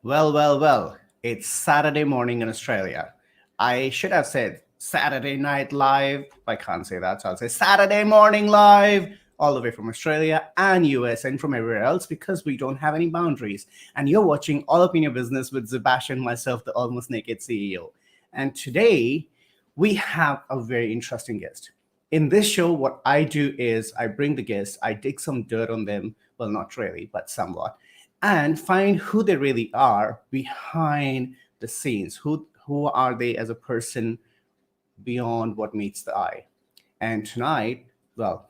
Well. It's Saturday morning in Australia. I should have said Saturday night live. I can't say that, so I'll say Saturday morning live, all the way from Australia and US and from everywhere else because we don't have any boundaries. And you're watching All Up in Your Business with Sebastian, myself, the Almost Naked CEO. And today we have a very interesting guest. In this show, what I do is I bring the guests, I dig some dirt on them. Well, not really, but somewhat, and find who they really are behind the scenes. Who are they as a person beyond what meets the eye? And tonight, well,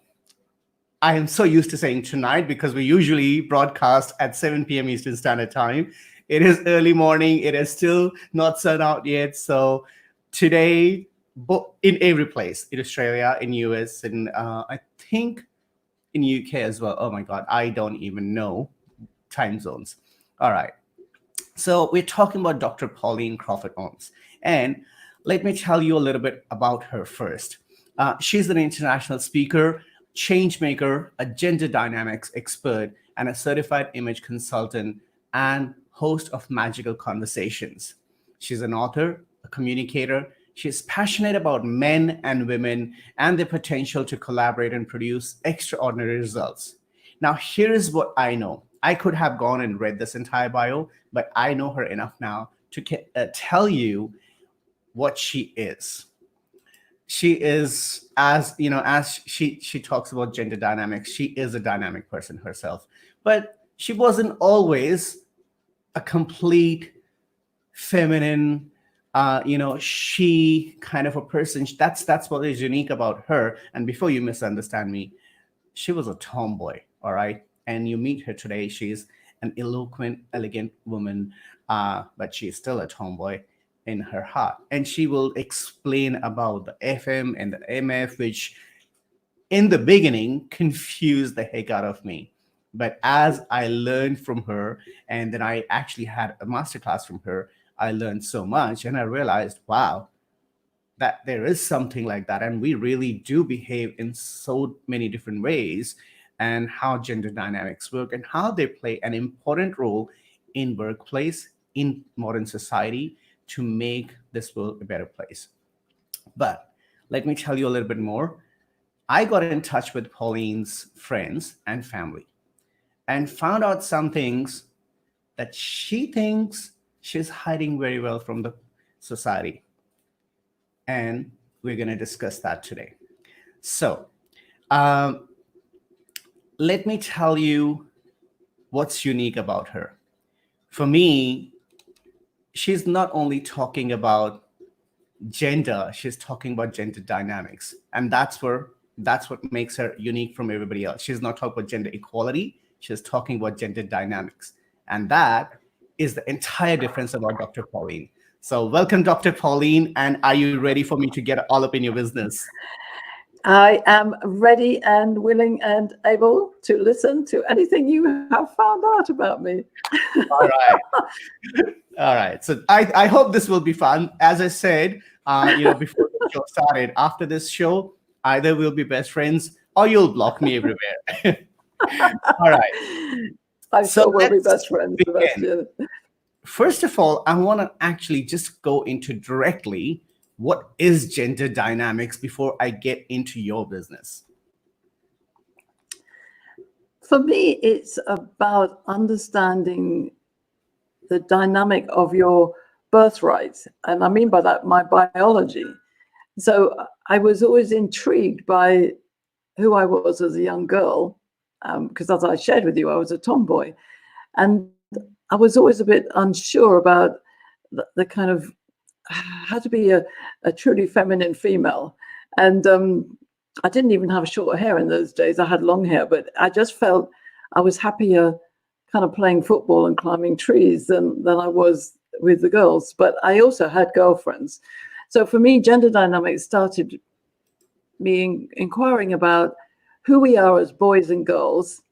I am so used to saying tonight because we usually broadcast at 7 p.m. Eastern Standard Time. It is early morning. It is still not sun out yet. So today, in every place, in Australia, in US, and I think in UK as well. Oh my God, I don't even know time zones. All right. So we're talking about Dr. Pauline Crawford-Omps. And let me tell you a little bit about her first. She's an international speaker, change maker, a gender dynamics expert, and a certified image consultant and host of Magical Conversations. She's an author, a communicator. She's passionate about men and women and their potential to collaborate and produce extraordinary results. Now, here is what I know. I could have gone and read this entire bio, but I know her enough now to tell you what she is. She is, as she talks about gender dynamics, she is a dynamic person herself, but she wasn't always a complete feminine, she kind of a person. That's what is unique about her. And before you misunderstand me, she was a tomboy, all right? And you meet her today. She's an eloquent, elegant woman, but she's still a tomboy in her heart. And she will explain about the FM and the MF, which in the beginning confused the heck out of me. But as I learned from her, and then I actually had a masterclass from her, I learned so much, and I realized, wow, that there is something like that, and we really do behave in so many different ways, and how gender dynamics work and how they play an important role in workplace, in modern society, to make this world a better place. But let me tell you a little bit more. I got in touch with Pauline's friends and family and found out some things that she thinks she's hiding very well from the society. And we're going to discuss that today. So let me tell you what's unique about her. For me, she's not only talking about gender, she's talking about gender dynamics. And that's what makes her unique from everybody else. She's not talking about gender equality, she's talking about gender dynamics. And that is the entire difference about Dr. Pauline. So welcome, Dr. Pauline. And are you ready for me to get all up in your business? I am ready and willing and able to listen to anything you have found out about me. All right. All right. So I hope this will be fun. As I said, before the show started, after this show, either we'll be best friends or you'll block me everywhere. All right. I'm sure we'll be best friends, Sebastian. First of all, I want to actually just go into directly what is gender dynamics before I get into your business. For me, it's about understanding the dynamic of your birthright. And I mean by that, my biology. So I was always intrigued by who I was as a young girl, because as I shared with you, I was a tomboy. And I was always a bit unsure about the kind of how to be a truly feminine female. And I didn't even have short hair in those days. I had long hair, but I just felt I was happier kind of playing football and climbing trees than I was with the girls. But I also had girlfriends. So for me, gender dynamics started me inquiring about who we are as boys and girls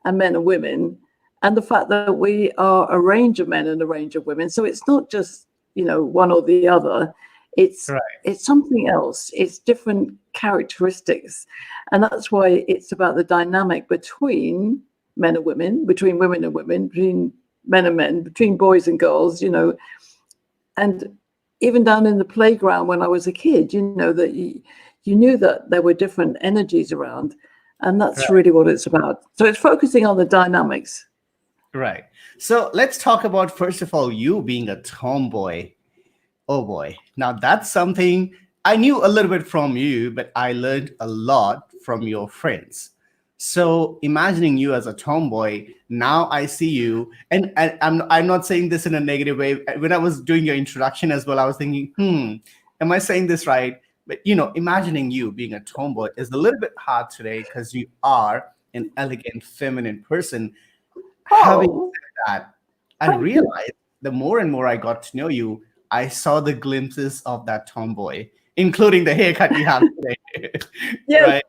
and men and women, and the fact that we are a range of men and a range of women. So it's not just, one or the other. It's right. It's something else. It's different characteristics. And that's why it's about the dynamic between men and women, between women and women, between men and men, between boys and girls, and even down in the playground when I was a kid, that you knew that there were different energies around, and that's really what it's about. So it's focusing on the dynamics. Right. So let's talk about, first of all, you being a tomboy. Oh boy. Now that's something I knew a little bit from you, but I learned a lot from your friends. So imagining you as a tomboy, now I see you, and I'm not saying this in a negative way. When I was doing your introduction as well, I was thinking, am I saying this right? But imagining you being a tomboy is a little bit hard today because you are an elegant, feminine person. Having Oh, said that, I thank you. realized the more and more I got to know you, I saw the glimpses of that tomboy, including the haircut you have today. Yes. Right?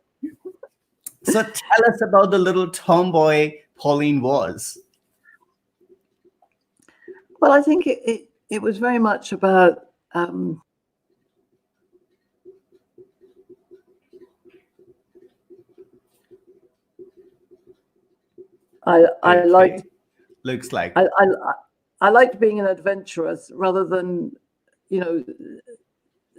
So tell us about the little tomboy Pauline was. Well, I think it was very much about I liked Looks like. I liked being an adventurous rather than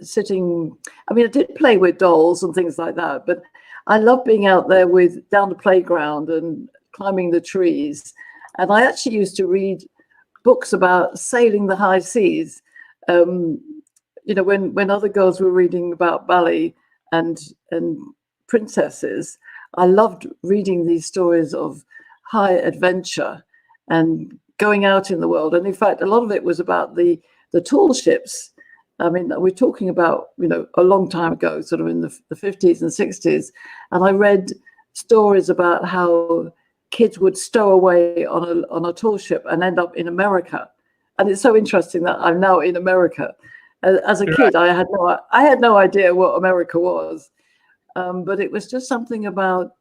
sitting. I mean, I did play with dolls and things like that, but I love being out there down the playground and climbing the trees. And I actually used to read books about sailing the high seas. When other girls were reading about ballet and princesses, I loved reading these stories of high adventure and going out in the world. And in fact, a lot of it was about the tall ships. I mean, we're talking about, a long time ago, sort of in the 50s and 60s. And I read stories about how kids would stow away on a tall ship and end up in America. And it's so interesting that I'm now in America. As a kid, I had no idea what America was. But it was just something about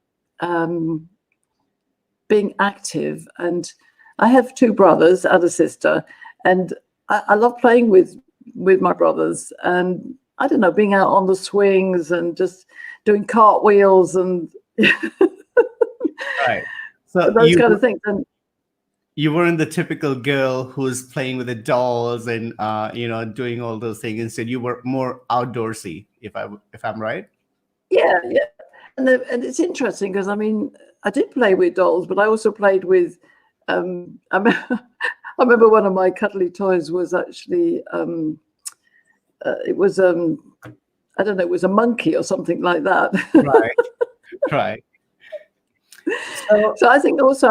being active. And I have two brothers and a sister, and I love playing with my brothers, and I don't know, being out on the swings and just doing cartwheels and Right. So those kind of things. And you weren't the typical girl who's playing with the dolls and doing all those things. Instead, you were more outdoorsy, if I'm right. yeah. And it's interesting because I mean, I did play with dolls, but I also played with. I remember one of my cuddly toys was actually it was I don't know, it was a monkey or something like that. Right. So I think also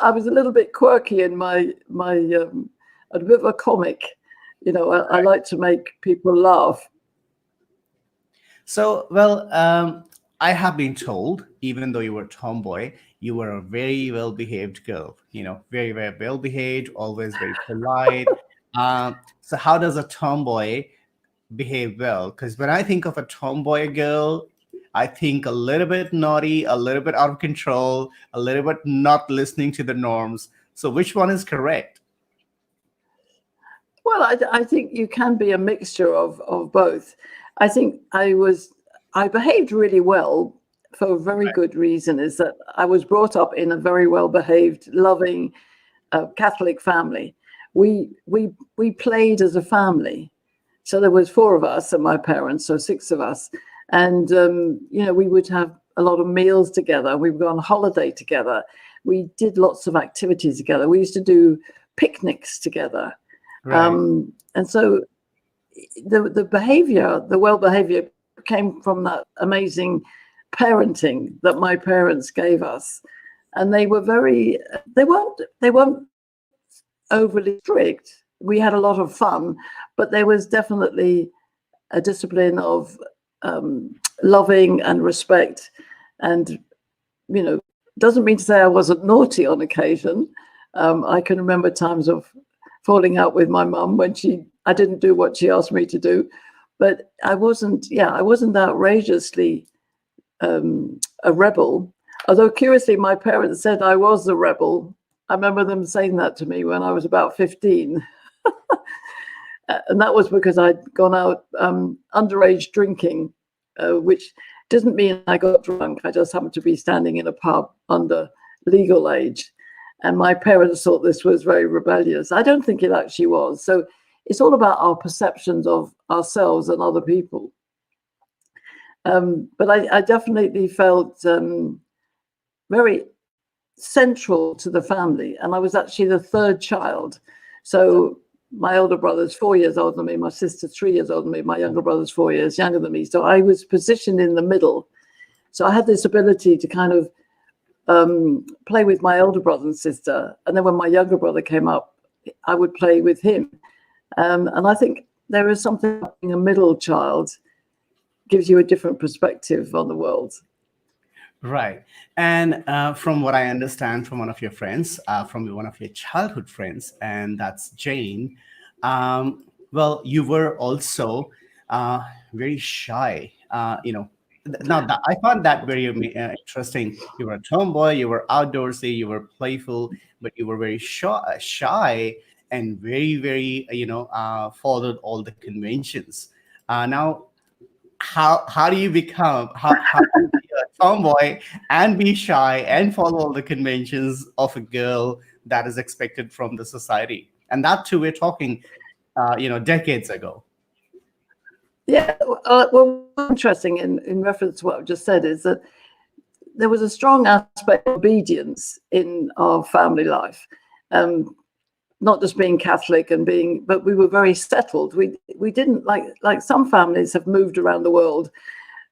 I was a little bit quirky in my a bit of a comic. I like to make people laugh. So, well, I have been told, even though you were a tomboy, you were a very well-behaved girl. Very, very well-behaved, always very polite. So, how does a tomboy behave well? Because when I think of a tomboy girl, I think a little bit naughty, a little bit out of control, a little bit not listening to the norms. So, which one is correct? Well, I think you can be a mixture of both. I think I behaved really well for a very good reason, is that I was brought up in a very well-behaved, loving Catholic family. We played as a family. So there was 4 of us and my parents, so 6 of us. And, we would have a lot of meals together. We would go on holiday together. We did lots of activities together. We used to do picnics together. Right. And so the behavior, the well-behavior came from that amazing parenting that my parents gave us. And they were they weren't overly strict. We had a lot of fun, but there was definitely a discipline of loving and respect. And, doesn't mean to say I wasn't naughty on occasion. I can remember times of falling out with my mum when I didn't do what she asked me to do, but I wasn't outrageously a rebel. Although curiously, my parents said I was a rebel. I remember them saying that to me when I was about 15. And that was because I'd gone out underage drinking, which doesn't mean I got drunk. I just happened to be standing in a pub under legal age. And my parents thought this was very rebellious. I don't think it actually was. So it's all about our perceptions of ourselves and other people. But I definitely felt very central to the family. And I was actually the third child. So my older brother's 4 years older than me, my sister's 3 years older than me, my younger brother's 4 years younger than me. So I was positioned in the middle. So I had this ability to kind of play with my older brother and sister. And then when my younger brother came up, I would play with him. And I think there is something about being a middle child gives you a different perspective on the world. Right. And from what I understand from one of your friends, from one of your childhood friends, and that's Jane, well, you were also very shy. Now, I found that very interesting. You were a tomboy, you were outdoorsy, you were playful, but you were very shy and very, very, followed all the conventions. Now, how do you become how do you be a tomboy and be shy and follow all the conventions of a girl that is expected from the society, and that too we're talking decades ago? Yeah, well, what's interesting in reference to what I've just said is that there was a strong aspect of obedience in our family life. Not just being Catholic but we were very settled. We didn't like some families have moved around the world.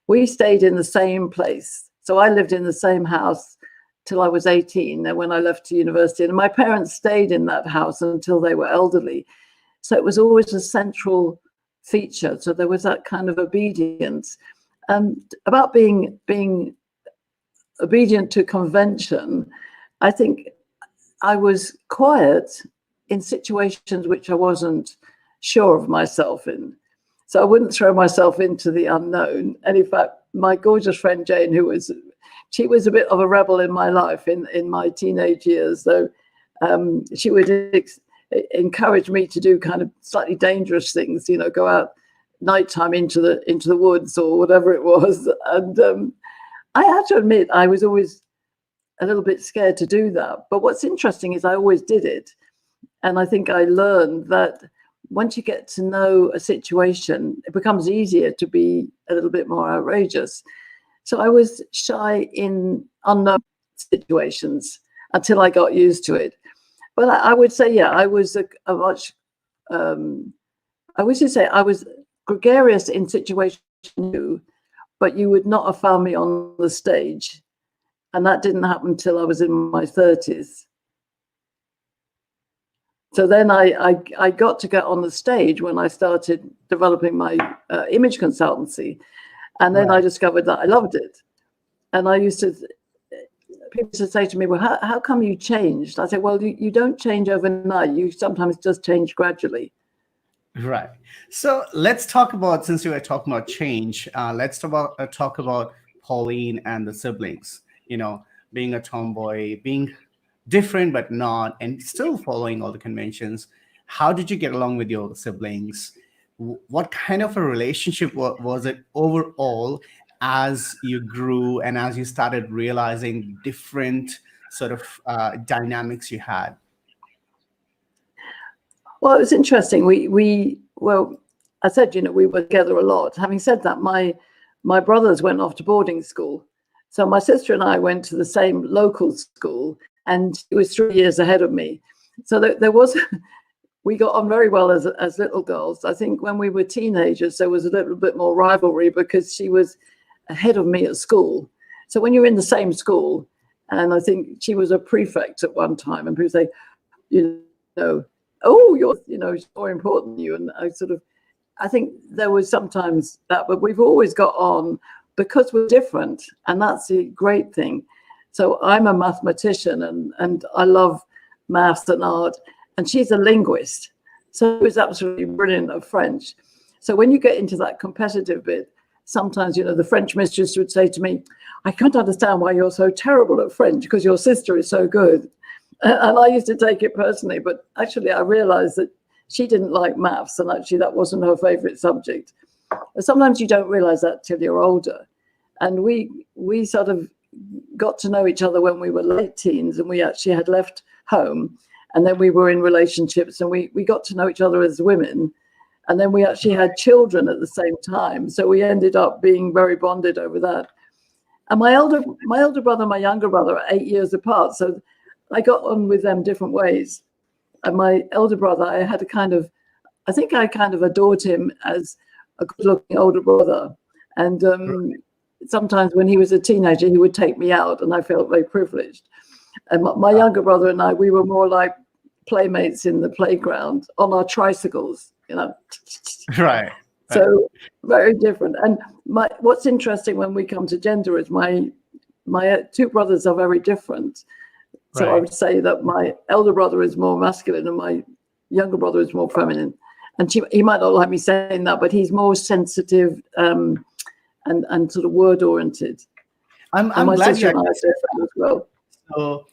We stayed in the same place. So I lived in the same house till I was 18, and when I left to university, and my parents stayed in that house until they were elderly. So it was always a central feature. So there was that kind of obedience. About being obedient to convention, I think I was quiet in situations which I wasn't sure of myself in. So I wouldn't throw myself into the unknown. And in fact, my gorgeous friend Jane, she was a bit of a rebel in my life in my teenage years. So she would encourage me to do kind of slightly dangerous things, go out nighttime into the woods or whatever it was. And I had to admit, I was always a little bit scared to do that. But what's interesting is I always did it. And I think I learned that once you get to know a situation, it becomes easier to be a little bit more outrageous. So I was shy in unknown situations until I got used to it. But I would say, yeah, I was I wish to say I was gregarious in situations, but you would not have found me on the stage. And that didn't happen until I was in my 30s. So then I got to get on the stage when I started developing my image consultancy. And then I discovered that I loved it. And people used to say to me, well, how come you changed? I said, well, you don't change overnight. You sometimes just change gradually. Right. So let's talk about, since you were talking about change, let's talk about Pauline and the siblings, being a tomboy, being different but not, and still following all the conventions. How did you get along with your siblings? What kind of a relationship was it overall as you grew and as you started realizing different sort of dynamics you had? Well, it was interesting. Well, I said, we were together a lot. Having said that, my brothers went off to boarding school. So my sister and I went to the same local school, and she was 3 years ahead of me. So we got on very well as little girls. I think when we were teenagers, there was a little bit more rivalry because she was ahead of me at school. So when you're in the same school, and I think she was a prefect at one time, and people say, oh, you're, more important than you. And I think there was sometimes that, but we've always got on because we're different. And that's the great thing. So I'm a mathematician and I love maths and art, and she's a linguist. So it was absolutely brilliant at French. So when you get into that competitive bit, sometimes, the French mistress would say to me, I can't understand why you're so terrible at French because your sister is so good. And I used to take it personally, but actually I realized that she didn't like maths, and actually that wasn't her favorite subject. Sometimes you don't realize that till you're older. And we sort of got to know each other when we were late teens, and we actually had left home, and then we were in relationships, and we got to know each other as women, and then we actually had children at the same time. So we ended up being very bonded over that. And my older brother and my younger brother are 8 years apart, so I got on with them different ways. And my elder brother, I think I kind of adored him as a good-looking older brother. And sometimes when he was a teenager, he would take me out, and I felt very privileged. And my younger brother and I, we were more like playmates in the playground on our tricycles, you know. Right. So very different. And what's interesting when we come to gender is my two brothers are very different. So I would say that my elder brother is more masculine and my younger brother is more feminine. And he might not like me saying that, but he's more sensitive and sort of word oriented. I'm glad you actually said that as well. So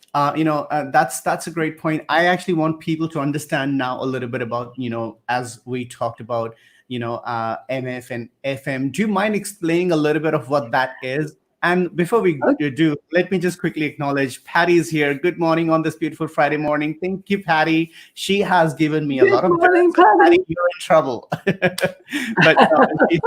that's a great point. I actually want people to understand now a little bit about, as we talked about, MF and FM. Do you mind explaining a little bit of what that is? And before we do, let me just quickly acknowledge Patty's here. Good morning on this beautiful Friday morning. Thank you, Patty. She has given me a lot of morning, Patty. You're in trouble. But she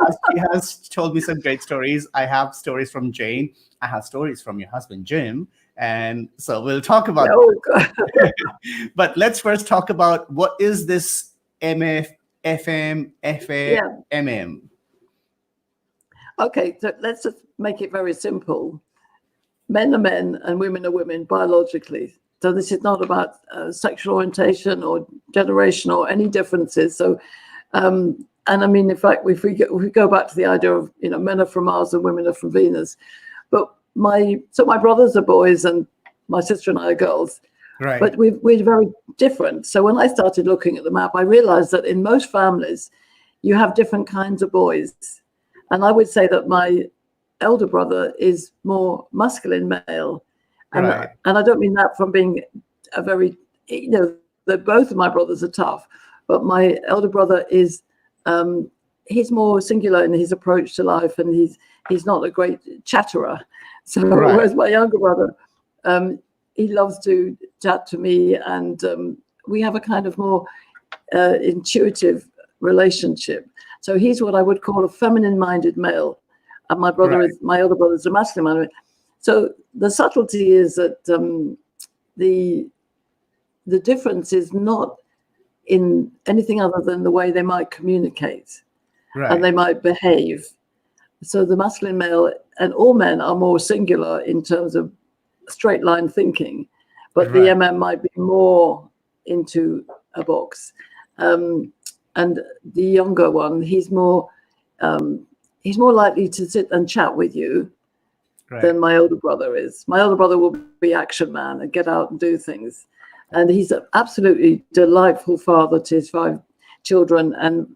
has told me some great stories. I have stories from Jane. I have stories from your husband, Jim. And so we'll talk about that. But let's first talk about what is this MF, FM, FA, MM? Okay, so let's just make it very simple. Men are men and women are women biologically. So this is not about sexual orientation or generation or any differences. So, and I mean, in fact, if we go back to the idea of, men are from Mars and women are from Venus. But my brothers are boys and my sister and I are girls. Right. But we're very different. So when I started looking at the map, I realized that in most families, you have different kinds of boys. And I would say that my elder brother is more masculine male. And, and I don't mean that from being a very, that both of my brothers are tough, but my elder brother is, he's more singular in his approach to life, and he's not a great chatterer. So whereas my younger brother, he loves to chat to me, and we have a kind of more intuitive relationship. So he's what I would call a feminine-minded male, and my older brother is a masculine-minded. So the subtlety is that the difference is not in anything other than the way they might communicate and they might behave. So the masculine male and all men are more singular in terms of straight line thinking, but the MM might be more into a box. And the younger one, he's more likely to sit and chat with you than my older brother is. My older brother will be action man and get out and do things. And he's an absolutely delightful father to his 5 children and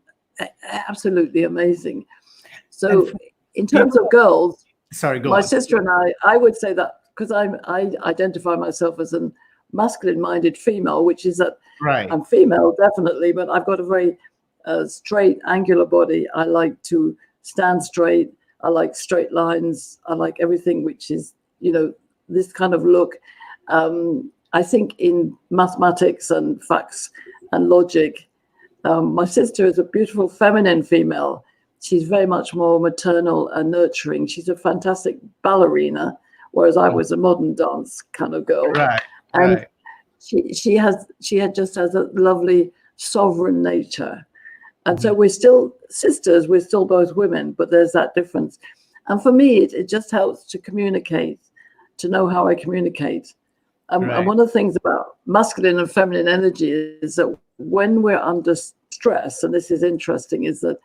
absolutely amazing. So in terms of girls, my sister and I would say that because I identify myself as a masculine-minded female, which is that I'm female, definitely, but I've got a very straight, angular body. I like to stand straight. I like straight lines. I like everything which is, this kind of look. I think in mathematics and facts and logic, my sister is a beautiful feminine female. She's very much more maternal and nurturing. She's a fantastic ballerina, whereas I was a modern dance kind of girl. And she just has a lovely sovereign nature. And so we're still sisters, we're still both women, but there's that difference. And for me, it just helps to communicate, to know how I communicate. And one of the things about masculine and feminine energy is that when we're under stress, and this is interesting, is that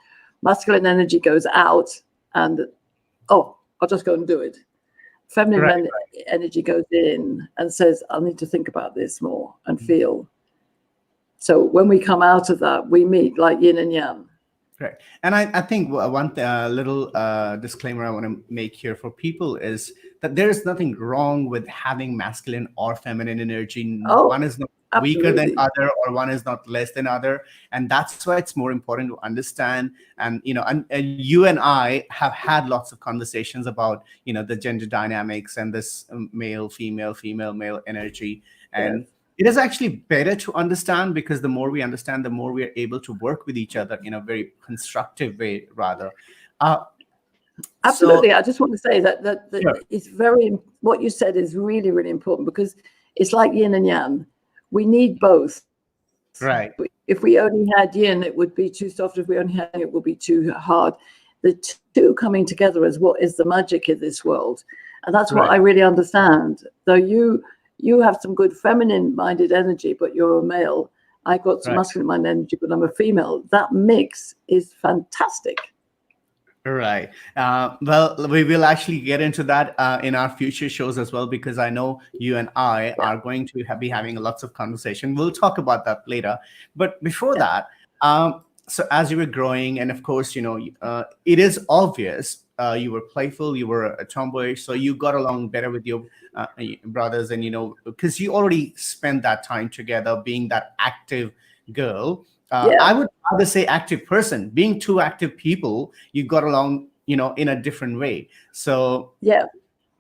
masculine energy goes out and, I'll just go and do it. Feminine energy goes in and says, I need to think about this more and feel. So when we come out of that, we meet like yin and yang. Right. And I think one little disclaimer I want to make here for people is that there is nothing wrong with having masculine or feminine energy. One is not weaker than Absolutely. other, or one is not less than other. And that's why it's more important to understand. And and you and I have had lots of conversations about the gender dynamics and this male female female male energy. Yes. And it is actually better to understand, because the more we understand, the more we are able to work with each other in a very constructive way, rather. uh, so Absolutely. I just want to say that yeah, it's what you said is really, really important, because it's like yin and yang. We need both. right, If we only had yin, it would be too soft. If we only had it would be too hard. The two coming together is what is the magic in this world. And that's what right, I really understand. Though you have some good feminine-minded energy, but you're a male. I got some right. masculine-minded energy, but I'm a female. That mix is fantastic. Right. Well, we will actually get into that in our future shows as well, because I know you and I Yeah, are going to be having lots of conversation. We'll talk about that later. But before yeah, that, so as you were growing, and of course, it is obvious you were playful, you were a tomboy, so you got along better with your brothers, and because you already spent that time together, being that active girl. yeah, I would rather say active person. Being two active people, you got along, in a different way. So, yeah,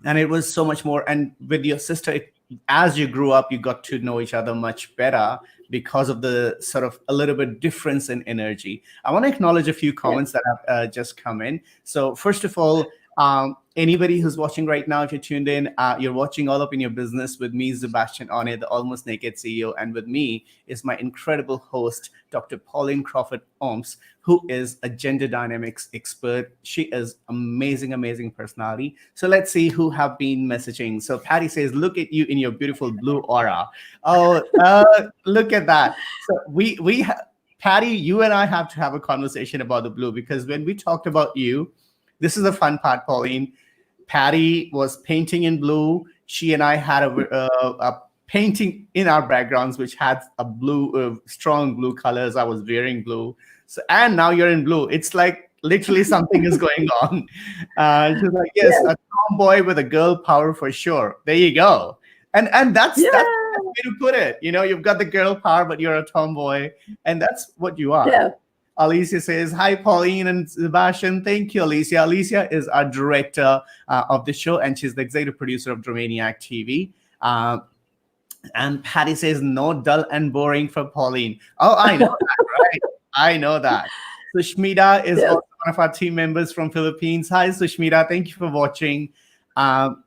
and it was so much more. And with your sister, as you grew up, you got to know each other much better because of the sort of a little bit difference in energy. I want to acknowledge a few yeah. comments that have just come in. So, first of all, anybody who's watching right now, if you're tuned in, you're watching All Up in Your Business with me, Sebastian One, the Almost Naked CEO. And with me is my incredible host, Dr. Pauline Crawford-Omps, who is a gender dynamics expert. She is amazing, amazing personality. So let's see who have been messaging. So Patty says, look at you in your beautiful blue aura. Oh, look at that. So Patty, you and I have to have a conversation about the blue, because when we talked about you, this is the fun part, Pauline. Patty was painting in blue. She and I had a painting in our backgrounds, which had a blue, strong blue colors. I was wearing blue. So, and now you're in blue. It's like literally something is going on. She's like, yes, Yeah, a tomboy with a girl power for sure. There you go. And that's yeah, the way to put it. You've got the girl power, but you're a tomboy, and that's what you are. yeah. Alicia says, hi, Pauline and Sebastian. Thank you, Alicia. Alicia is our director of the show, and she's the executive producer of Dreamaniac TV. And Patty says, no, dull and boring for Pauline. Oh, I know that, right? I know that. Sushmita is Yes. also one of our team members from Philippines. Hi, Sushmita. Thank you for watching. And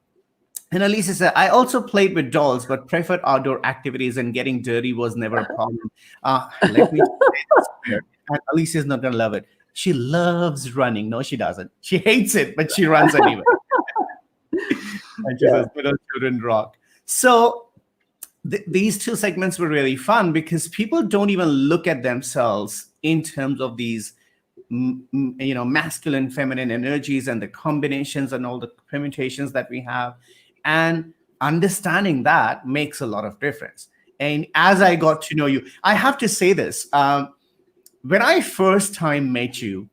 Alicia said, I also played with dolls, but preferred outdoor activities, and getting dirty was never a problem. Let me say this here. And Alicia's not going to love it. She loves running. No, she doesn't. She hates it, but she runs anyway. And she says, Yeah, little children rock. So these two segments were really fun, because people don't even look at themselves in terms of these masculine feminine energies and the combinations and all the permutations that we have, and understanding that makes a lot of difference. And as I got to know you, I have to say this, when I first time met you,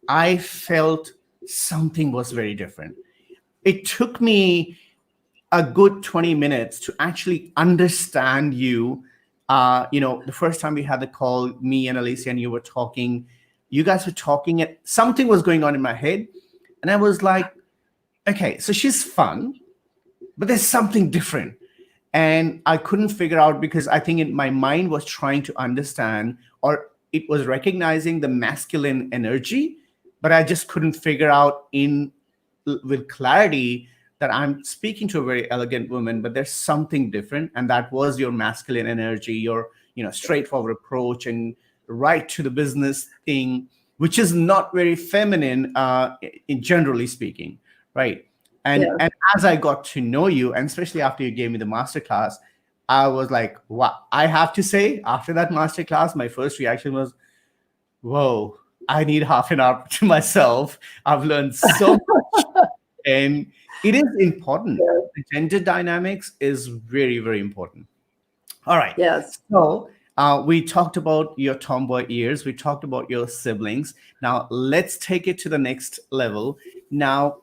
I felt something was very different. It took me a good 20 minutes to actually understand you. The first time we had the call, me and Alicia, and you guys were talking, and something was going on in my head. And I was like, okay, so she's fun, but there's something different. And I couldn't figure out, because I think my mind was trying to understand, or it was recognizing the masculine energy, but I just couldn't figure out with clarity that I'm speaking to a very elegant woman, but there's something different. And that was your masculine energy, your straightforward approach and right to the business thing, which is not very feminine, in generally speaking, right? And yeah. and as I got to know you, and especially after you gave me the masterclass, I was like, wow. I have to say, after that masterclass, my first reaction was, whoa, I need half an hour to myself. I've learned so much. And it is important. Yeah. The gender dynamics is very, very important. All right. Yes. So we talked about your tomboy years. We talked about your siblings. Now let's take it to the next level. Now,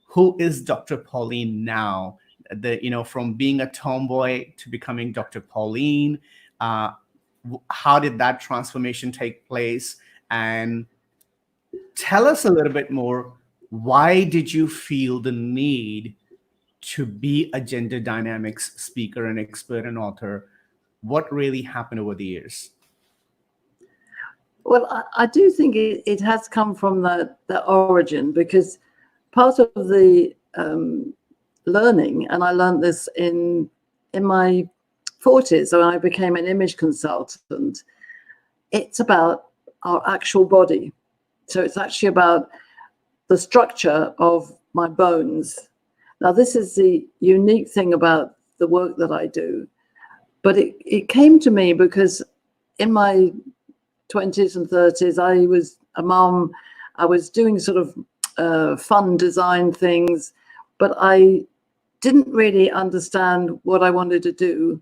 who is Dr. Pauline now? from being a tomboy to becoming Dr. Pauline. How did that transformation take place? And tell us a little bit more. Why did you feel the need to be a gender dynamics speaker and expert and author? What really happened over the years? Well, I do think it has come from the origin, because part of the learning, and I learned this in my 40s when I became an image consultant, it's about our actual body. So it's actually about the structure of my bones. Now, this is the unique thing about the work that I do, but it came to me because in my 20s and 30s, I was a mom. I was doing sort of fun design things, but I didn't really understand what I wanted to do.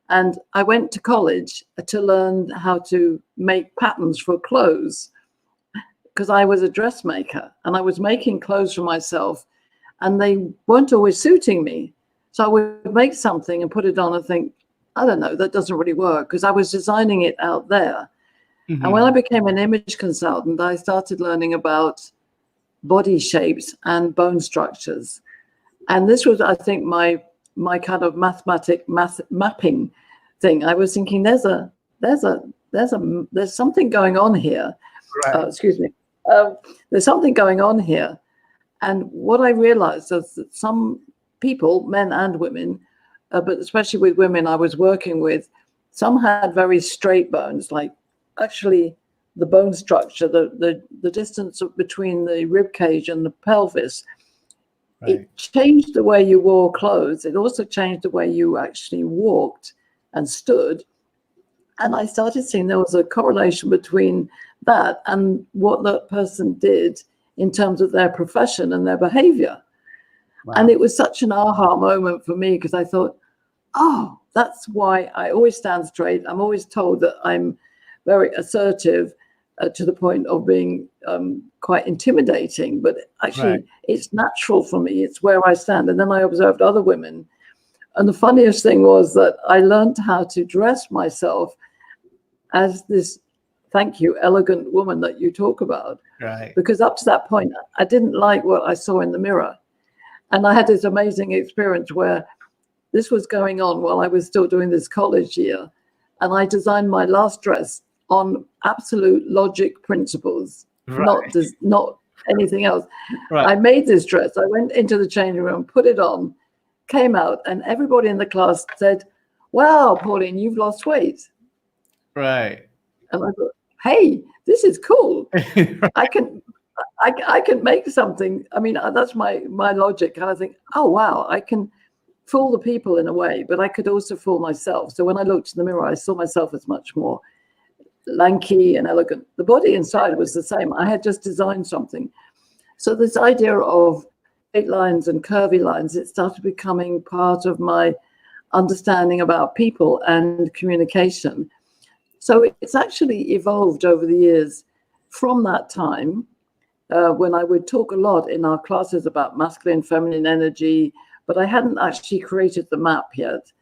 And I went to college to learn how to make patterns for clothes, because I was a dressmaker and I was making clothes for myself, and they weren't always suiting me. So I would make something and put it on and think, I don't know, that doesn't really work, because I was designing it out there. Mm-hmm. And when I became an image consultant, I started learning about body shapes and bone structures. And this was, I think, my kind of mapping thing. I was thinking, there's something going on here. Right. Excuse me. There's something going on here. And what I realized is that some people, men and women, but especially with women I was working with, some had very straight bones, like actually the bone structure, the distance between the rib cage and the pelvis. Right. It changed the way you wore clothes. It also changed the way you actually walked and stood. And I started seeing there was a correlation between that and what that person did in terms of their profession and their behavior. Wow. And it was such an aha moment for me, because I thought, oh, that's why I always stand straight. I'm always told that I'm very assertive to the point of being quite intimidating, but actually right. It's natural for me. It's where I stand. And then I observed other women. And the funniest thing was that I learned how to dress myself as this, thank you, elegant woman that you talk about. Right. Because up to that point, I didn't like what I saw in the mirror. And I had this amazing experience where this was going on while I was still doing this college year. And I designed my last dress on absolute logic principles, right. not anything else. Right. I made this dress. I went into the changing room, put it on, came out, and everybody in the class said, wow, Pauline, you've lost weight. Right. And I thought, hey, this is cool. Right. I can make something. I mean, that's my logic. And I think, oh, wow, I can fool the people in a way, but I could also fool myself. So when I looked in the mirror, I saw myself as much more lanky and elegant. The body inside was the same. I had just designed something. So this idea of straight lines and curvy lines, it started becoming part of my understanding about people and communication. So it's actually evolved over the years from that time when I would talk a lot in our classes about masculine, feminine energy, but I hadn't actually created the map yet.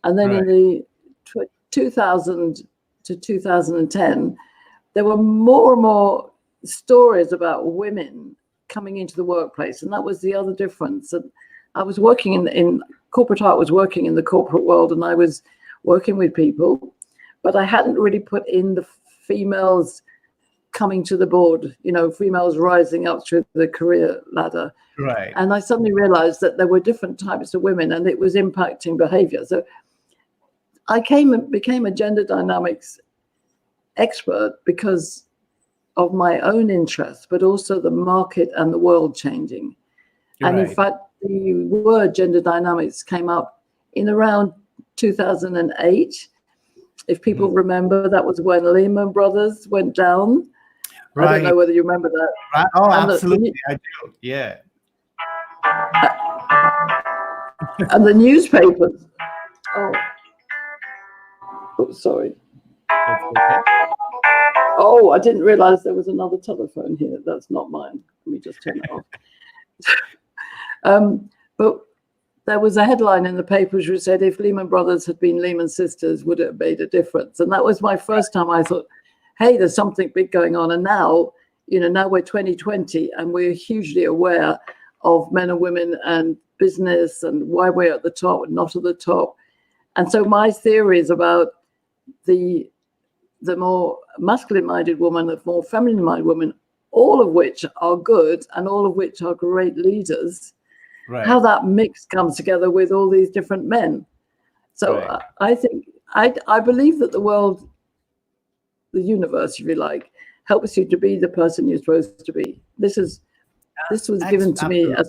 And then right. In the 2000 to 2010, there were more and more stories about women coming into the workplace. And that was the other difference. And I was working in corporate art, was working in the corporate world, and I was working with people, but I hadn't really put in the females coming to the board, females rising up through the career ladder. Right. And I suddenly realized that there were different types of women and it was impacting behavior. So I became a gender dynamics expert because of my own interests, but also the market and the world changing. Right. And in fact, the word gender dynamics came up in around 2008. If people remember, that was when Lehman Brothers went down. Right. I don't know whether you remember that. Right. Oh, and absolutely. I do. Yeah. And the newspapers. Oh, sorry. That's okay. Oh, I didn't realize there was another telephone here. That's not mine. Let me just turn it off. But there was a headline in the papers which said, if Lehman Brothers had been Lehman Sisters, would it have made a difference? And that was my first time I thought, hey, there's something big going on. And now, now we're 2020 and we're hugely aware of men and women and business and why we're at the top and not at the top. And so my theories about the more masculine-minded woman, the more feminine-minded woman, all of which are good and all of which are great leaders, how that mix comes together with all these different men. So I think, I believe that the world, the universe, if you like, helps you to be the person you're supposed to be. This was given to me as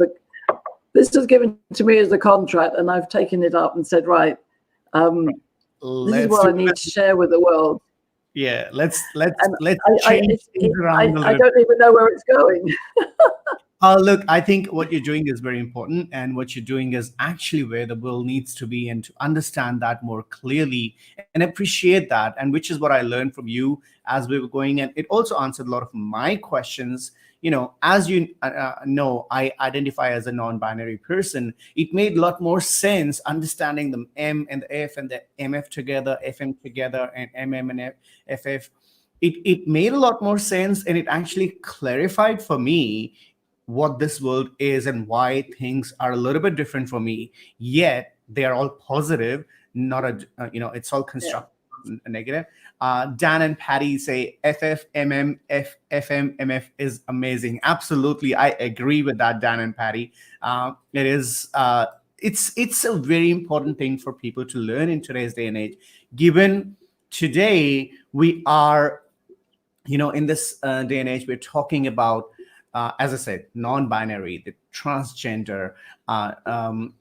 a contract, and I've taken it up and said, right, this is what I need to share with the world. Yeah, let's change things around a little. I don't even know where it's going. Look, I think what you're doing is very important, and what you're doing is actually where the world needs to be, and to understand that more clearly and appreciate that, and which is what I learned from you as we were going. And it also answered a lot of my questions. As you know, I identify as a non-binary person. It made a lot more sense understanding the M and the F and the MF together, FM together, and MM and FF. It made a lot more sense, and it actually clarified for me what this world is and why things are a little bit different for me. Yet they are all positive, not it's all constructive, negative. Dan and Patty say FF, MM, FM, MF is amazing. Absolutely, I agree with that, Dan and Patty. It is. It's a very important thing for people to learn in today's day and age. Given today we are, in this day and age, we're talking about, as I said, non-binary, the transgender, the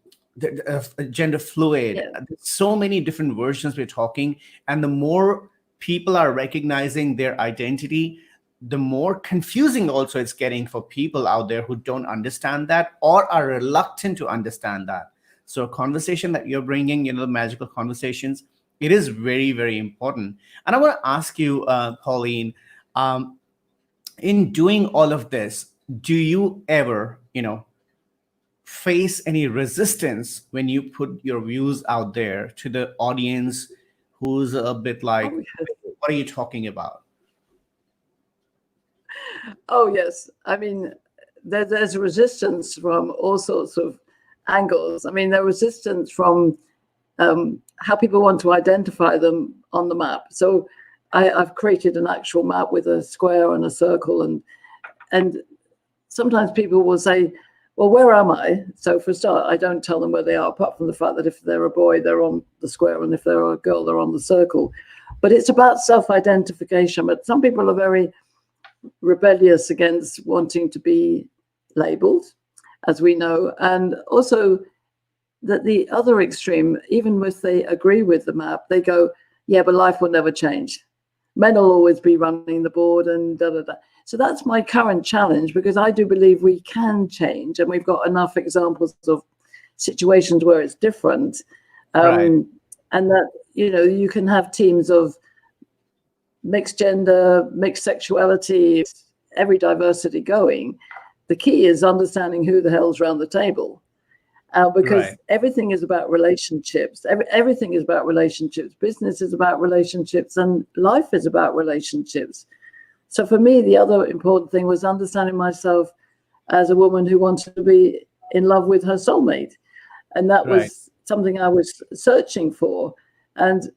gender fluid. So many different versions we're talking, and the more people are recognizing their identity, the more confusing also it's getting for people out there who don't understand that or are reluctant to understand that. So a conversation that you're bringing, the magical conversations, it is very, very important. And I want to ask you, Pauline, in doing all of this, do you ever, face any resistance when you put your views out there to the audience who's a bit like, what are you talking about? Oh, yes. I mean, there's resistance from all sorts of angles. I mean, there's resistance from how people want to identify them on the map. So I've created an actual map with a square and a circle, and sometimes people will say, well, where am I? So for a start, I don't tell them where they are, apart from the fact that if they're a boy, they're on the square, and if they're a girl, they're on the circle. But it's about self-identification. But some people are very rebellious against wanting to be labeled, as we know. And also that the other extreme, even if they agree with the map, they go, yeah, but life will never change. Men will always be running the board and da, da, da. So that's my current challenge, because I do believe we can change, and we've got enough examples of situations where it's different. And that, you can have teams of mixed gender, mixed sexuality, every diversity going. The key is understanding who the hell's around the table. Because everything is about relationships. Everything is about relationships. Business is about relationships, and life is about relationships. So for me, the other important thing was understanding myself as a woman who wanted to be in love with her soulmate. And that was something I was searching for. And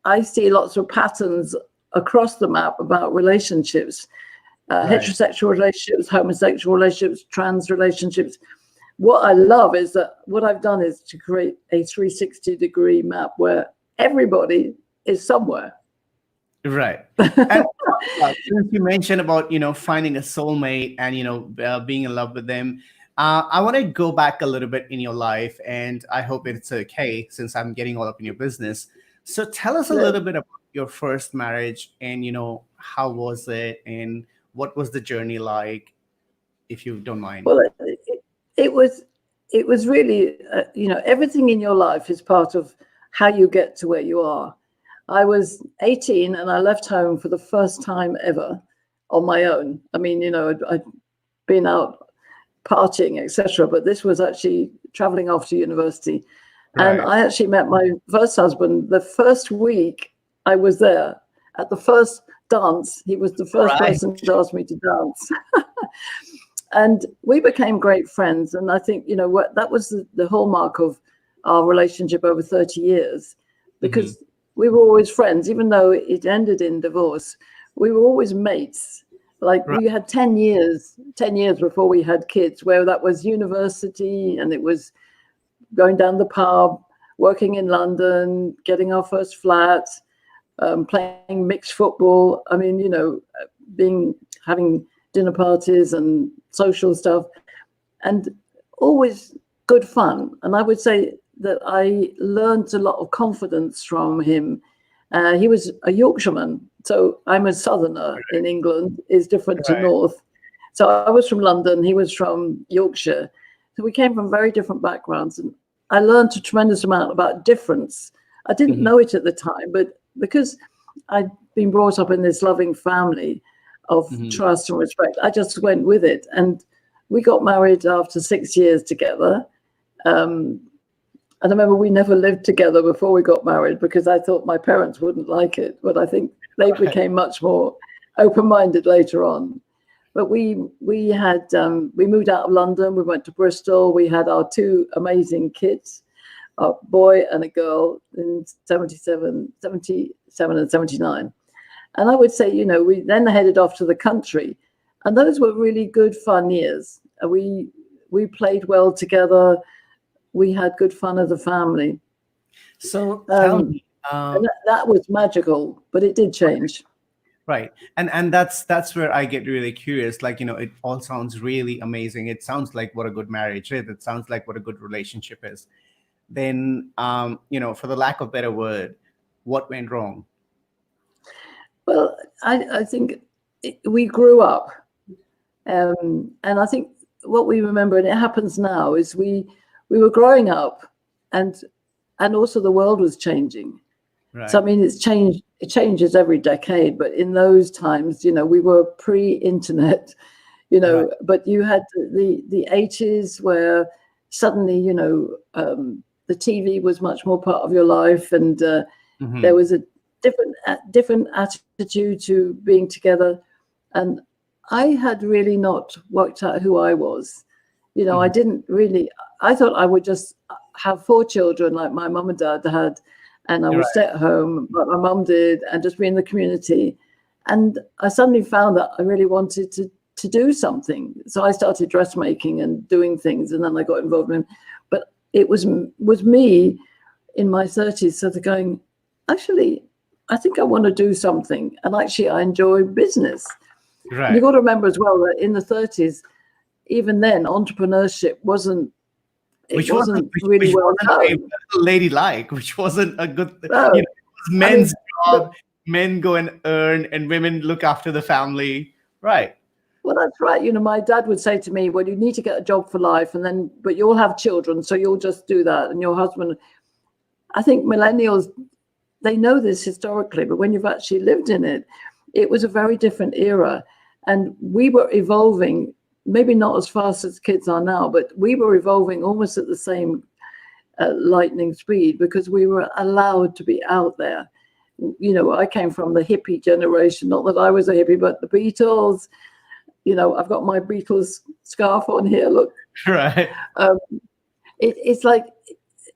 I see lots of patterns across the map about relationships, heterosexual relationships, homosexual relationships, trans relationships. What I love is that what I've done is to create a 360-degree map where everybody is somewhere. Right. And since you mentioned about, finding a soulmate and, being in love with them, I want to go back a little bit in your life, and I hope it's okay since I'm getting all up in your business. So tell us a little bit about your first marriage, and, how was it, and what was the journey like, if you don't mind? Well, it was really, everything in your life is part of how you get to where you are. I was 18 and I left home for the first time ever on my own. I mean, I'd been out partying, etc. But this was actually traveling off to university. Right. And I actually met my first husband the first week I was there. At the first dance, he was the first person to ask me to dance. And we became great friends. And I think, you know, what that was the hallmark of our relationship over 30 years, because we were always friends, even though it ended in divorce. We were always mates. Like we had 10 years before we had kids, where that was university, and it was going down the pub, working in London, getting our first flat, playing mixed football. I mean, you know, having dinner parties and social stuff, and always good fun. And I would say that I learned a lot of confidence from him. He was a Yorkshireman, so I'm a southerner in England, is different to north. So I was from London, he was from Yorkshire. So we came from very different backgrounds, and I learned a tremendous amount about difference. I didn't know it at the time, but because I'd been brought up in this loving family of trust and respect, I just went with it. And we got married after 6 years together. And I remember we never lived together before we got married, because I thought my parents wouldn't like it. But I think they became much more open-minded later on. But we moved out of London. We went to Bristol. We had our 2 amazing kids, a boy and a girl, in 77 and 79. And I would say, you know, we then headed off to the country, and those were really good, fun years. We played well together. We had good fun as a family. So tell me, and that was magical, but it did change. Right. And that's where I get really curious. Like, you know, it all sounds really amazing. It sounds like what a good marriage is. It sounds like what a good relationship is. Then, you know, for the lack of better word, what went wrong? Well, I think we grew up. And I think what we remember, and it happens now, is we were growing up, and also the world was changing. Right. So, I mean, it's changed. It changes every decade, but in those times, you know, we were pre-internet, you know, but you had the 80s where suddenly, you know, the TV was much more part of your life, and there was a different attitude to being together. And I had really not worked out who I was. You know, I didn't really, I thought I would just have 4 children like my mum and dad had, and I would stay at home, like my mum did, and just be in the community. And I suddenly found that I really wanted to do something. So I started dressmaking and doing things, and then I got involved in. But it was me in my 30s sort of going, actually, I think I want to do something. And actually, I enjoy business. Right. And you've got to remember as well that in the 30s, even then, entrepreneurship wasn't really well known. Ladylike, which wasn't a good, you know, it was men's job. Men go and earn, and women look after the family. Right. Well, that's right. You know, my dad would say to me, well, you need to get a job for life, but you'll have children, so you'll just do that. And your husband, I think millennials, they know this historically, but when you've actually lived in it, it was a very different era. And we were evolving, maybe not as fast as kids are now, but we were evolving almost at the same lightning speed, because we were allowed to be out there. You know, I came from the hippie generation, not that I was a hippie, but the Beatles. You know, I've got my Beatles scarf on here, look. Right. It's like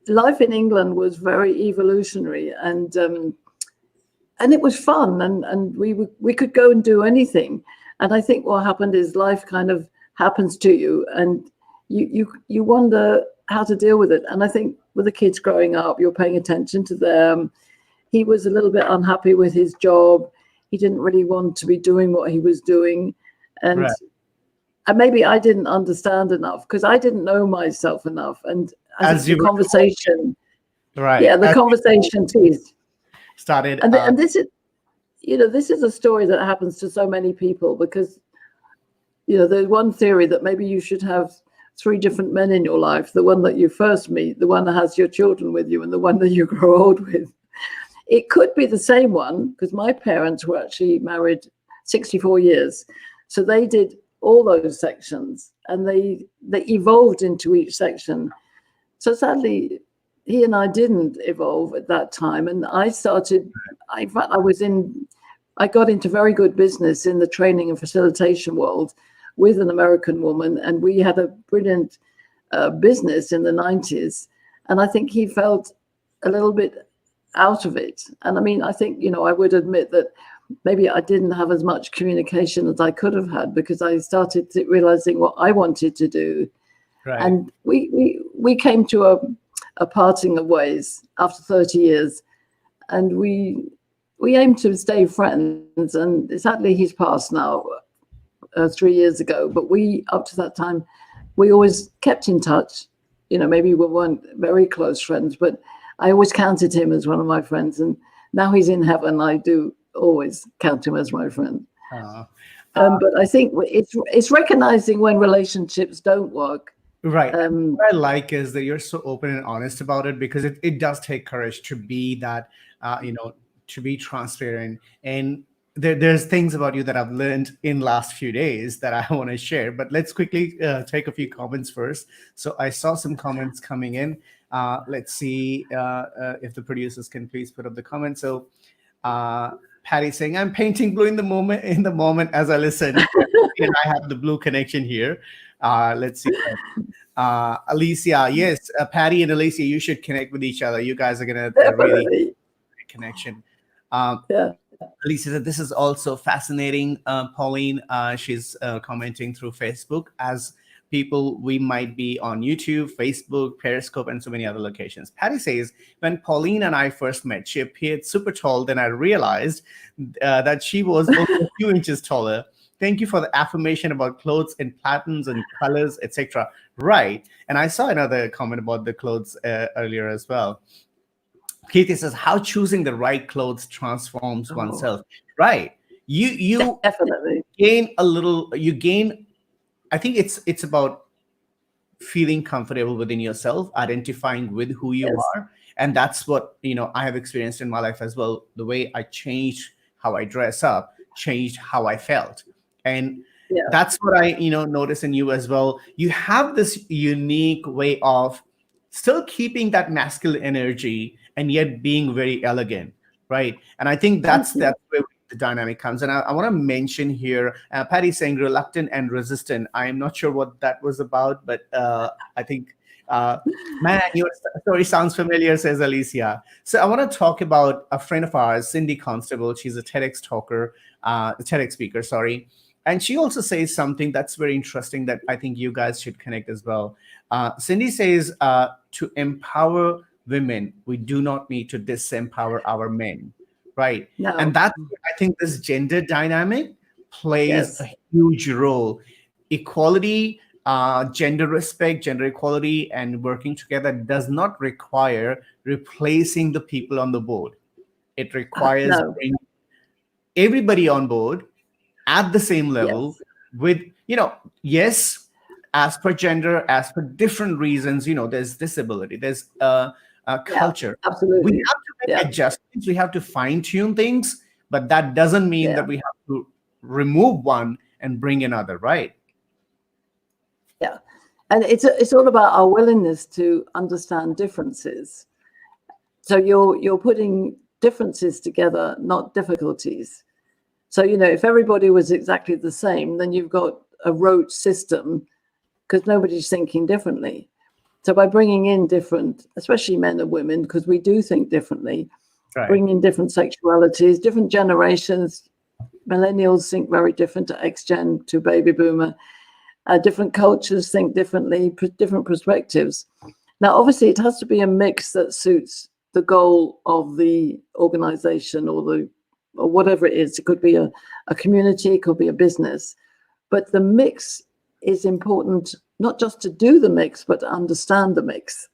life in England was very evolutionary, and it was fun, and we could go and do anything. And I think what happened is life kind of happens to you, and you wonder how to deal with it. And I think with the kids growing up, you're paying attention to them. He was a little bit unhappy with his job. He didn't really want to be doing what he was doing. And maybe I didn't understand enough, because I didn't know myself enough. And as the conversation, the conversation started. And this is, you know, this is a story that happens to so many people, because, you know, there's one theory that maybe you should have 3 different men in your life: the one that you first meet, the one that has your children with you, and the one that you grow old with. It could be the same one, because my parents were actually married 64 years. So they did all those sections, and they evolved into each section. So sadly, he and I didn't evolve at that time. And I started, in fact, I got into very good business in the training and facilitation world with an American woman. And we had a brilliant business in the 90s. And I think he felt a little bit out of it. And I mean, I think, I would admit that maybe I didn't have as much communication as I could have had, because I started realizing what I wanted to do. Right. And we came to a parting of ways after 30 years, and we aim to stay friends. And sadly, he's passed now 3 years ago, but up to that time, we always kept in touch. Maybe we weren't very close friends, but I always counted him as one of my friends. And now he's in heaven, I do always count him as my friend. But I think it's recognizing when relationships don't work. Right. What I like is that you're so open and honest about it, because it does take courage to be that, to be transparent. And there's things about you that I've learned in last few days that I want to share. But let's quickly take a few comments first. So I saw some comments coming in. Let's see if the producers can please put up the comments. So Patty saying, I'm painting blue in the moment as I listen. And I have the blue connection here. Let's see. Alicia, yes, Patty and Alicia, you should connect with each other. You guys are gonna really connection. Yeah. Alicia said, this is also fascinating. Pauline, she's commenting through Facebook. As people, we might be on YouTube, Facebook, Periscope, and so many other locations. Patty says, when Pauline and I first met, she appeared super tall. Then I realized that she was only a few inches taller. Thank you for the affirmation about clothes and patterns and colors, etc. Right. And I saw another comment about the clothes earlier as well. Katie says, how choosing the right clothes transforms oneself. Right. You definitely gain I think it's about feeling comfortable within yourself, identifying with who you are. And that's what, I have experienced in my life as well. The way I changed how I dress up, changed how I felt. And that's what I, notice in you as well. You have this unique way of still keeping that masculine energy and yet being very elegant, right? And I think that's where the dynamic comes. And I want to mention here, Patty saying reluctant and resistant. I'm not sure what that was about, but I think, man, your story sounds familiar, says Alicia. So I want to talk about a friend of ours, Cindy Constable. She's a TEDx speaker, sorry. And she also says something that's very interesting that I think you guys should connect as well. Cindy says, to empower women, we do not need to disempower our men, right? No. And that's, I think this gender dynamic plays a huge role. Equality, gender respect, gender equality, and working together does not require replacing the people on the board. It requires bringing everybody on board at the same level with, as per gender, as per different reasons, there's disability, there's culture. Absolutely. We have to make adjustments, we have to fine tune things, but that doesn't mean that we have to remove one and bring another, right? Yeah. And it's all about our willingness to understand differences. So you're putting differences together, not difficulties. So, if everybody was exactly the same, then you've got a rote system because nobody's thinking differently. So by bringing in different, especially men and women, because we do think differently, bringing in different sexualities, different generations, millennials think very different to X-Gen, to baby boomer, different cultures think differently, different perspectives. Now, obviously, it has to be a mix that suits the goal of the organization or whatever it is. It could be a community, it could be a business, but the mix is important, not just to do the mix, but to understand the mix.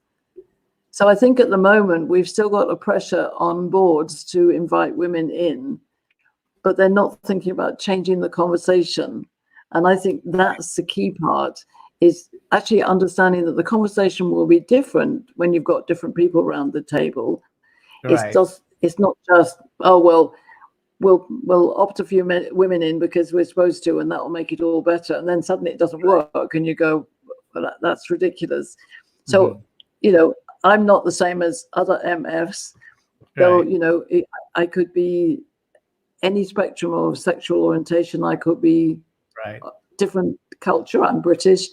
So I think at the moment, we've still got a pressure on boards to invite women in, but they're not thinking about changing the conversation. And I think that's the key part, is actually understanding that the conversation will be different when you've got different people around the table. It's not just, oh, well, we'll opt a few women in because we're supposed to, and that will make it all better. And then suddenly it doesn't work, and you go, well, that's ridiculous. So, I'm not the same as other MFs, though. I could be any spectrum of sexual orientation. I could be different culture. I'm British,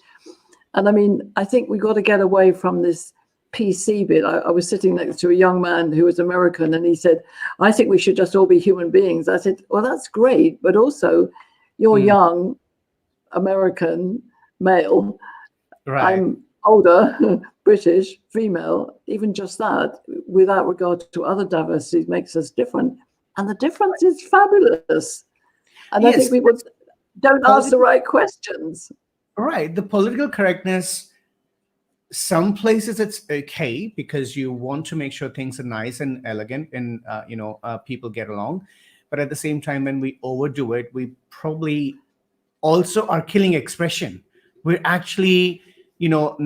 and I mean, I think we got to get away from this PC bit. I was sitting next to a young man who was American, and he said, I think we should just all be human beings. I said, well, that's great, but also you're young, American, male. I'm older, British, female. Even just that, without regard to other diversities, makes us different. And the difference is fabulous. And I think people don't ask the right questions. Right. The political correctness, some places it's okay because you want to make sure things are nice and elegant and people get along, but at the same time, when we overdo it, we probably also are killing expression. We're actually not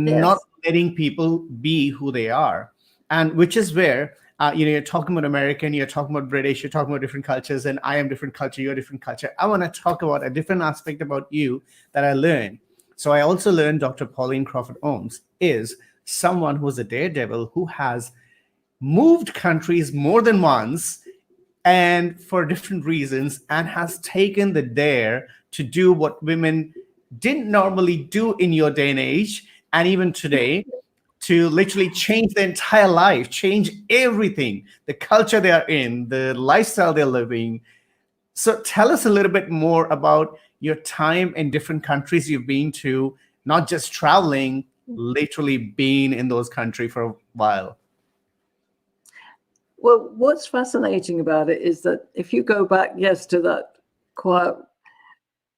letting people be who they are, and which is where you're talking about American, you're talking about British, you're talking about different cultures, and I am different culture, you're different culture. I want to talk about a different aspect about you that I learned. So I also learned Dr. Pauline Crawford-Omps is someone who's a daredevil who has moved countries more than once and for different reasons, and has taken the dare to do what women didn't normally do in your day and age, and even today, to literally change their entire life, change everything, the culture they are in, the lifestyle they're living. So tell us a little bit more about your time in different countries you've been to, not just traveling, literally being in those countries for a while. Well, what's fascinating about it is that if you go back, to that quiet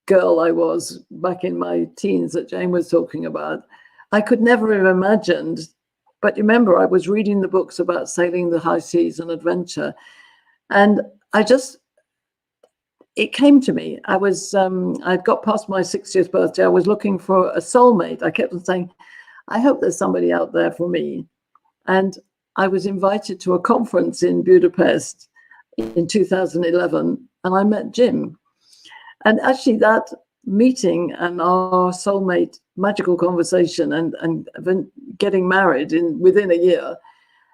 girl I was back in my teens that Jane was talking about, I could never have imagined. But remember, I was reading the books about sailing the high seas and adventure. And it came to me. I'd got past my 60th birthday. I was looking for a soulmate. I kept on saying, I hope there's somebody out there for me. And I was invited to a conference in Budapest in 2011, and I met Jim. And actually that meeting and our soulmate magical conversation and getting married within a year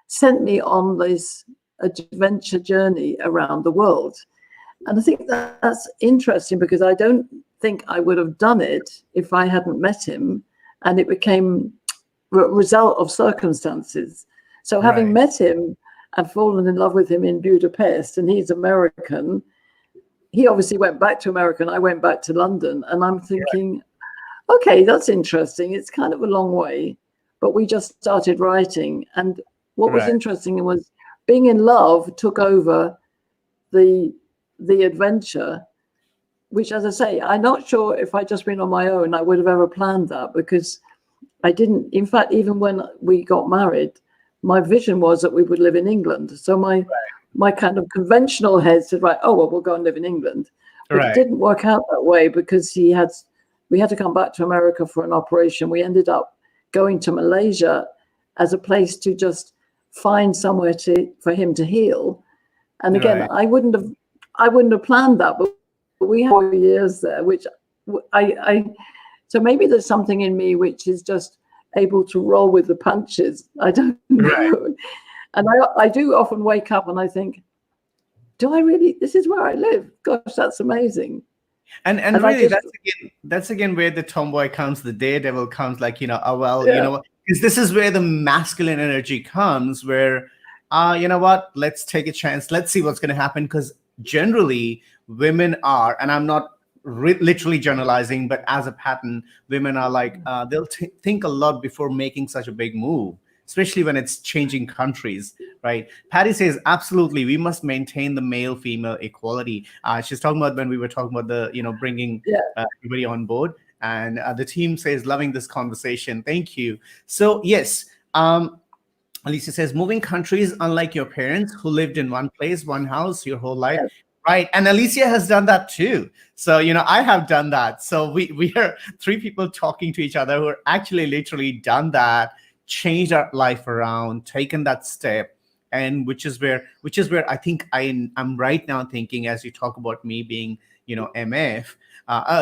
sent me on this adventure journey around the world. And I think that's interesting because I don't think I would have done it if I hadn't met him, and it became a result of circumstances. So having met him and fallen in love with him in Budapest, and he's American, he obviously went back to America and I went back to London, and I'm thinking, okay, that's interesting. It's kind of a long way, but we just started writing. And what was interesting was being in love took over the adventure, which, as I say, I'm not sure if I'd just been on my own, I would have ever planned that, because I didn't. In fact, even when we got married, my vision was that we would live in England. So my kind of conventional head said, we'll go and live in England. But it didn't work out that way because we had to come back to America for an operation. We ended up going to Malaysia as a place to just find somewhere for him to heal. And again, I wouldn't have planned that, but we had 4 years there, which so maybe there's something in me which is just able to roll with the punches. I don't know. And I do often wake up and I think, do I really, this is where I live? Gosh, that's amazing. And really, that's again where the tomboy comes, the daredevil comes, because this is where the masculine energy comes, where, let's take a chance. Let's see what's going to happen. Because generally women are, and I'm not literally generalizing, but as a pattern, women are like, they'll think a lot before making such a big move, especially when it's changing countries, right? Patty says, absolutely, we must maintain the male-female equality. She's talking about when we were talking about the, bringing everybody on board. And the team says, loving this conversation. Thank you. So yes, Alicia says, moving countries, unlike your parents who lived in one place, one house your whole life. Yes. Right. And Alicia has done that too. So, I have done that. So we are three people talking to each other who are actually literally done that, changed our life around, taken that step, and which is where I think I'm right now thinking, as you talk about me being, MF,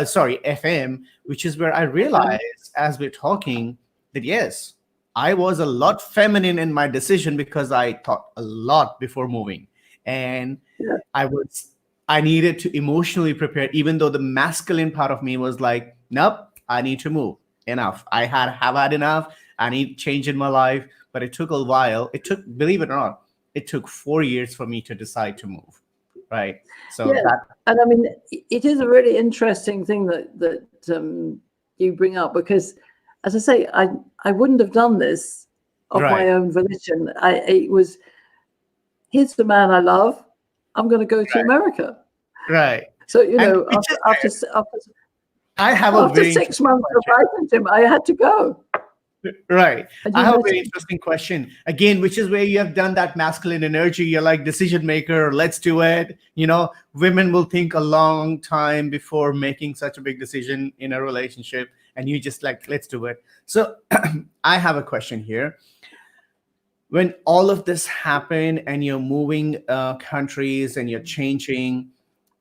sorry, FM, which is where I realized as we're talking that yes, I was a lot feminine in my decision because I thought a lot before moving, and Yeah. I needed to emotionally prepare, even though the masculine part of me was like, nope, I need to move. Enough. Have had enough. I need change in my life. But it took a while. It took, believe it or not, it took 4 years for me to decide to move. Right. So Yeah. that And I mean, it is a really interesting thing that you bring up, because, as I say, I wouldn't have done this of my right, own volition. It was, here's the man I love. I'm going to go to right, America. right. So, And which is after, where after, I have a after very 6 interesting months of question. writing to him, I had to go. Right. And I you have a know, very interesting question. Again, which is where you have done that masculine energy. You're like decision maker, let's do it. Women will think a long time before making such a big decision in a relationship. And you just like, let's do it. So I have a question here. When all of this happened and you're moving countries and you're changing,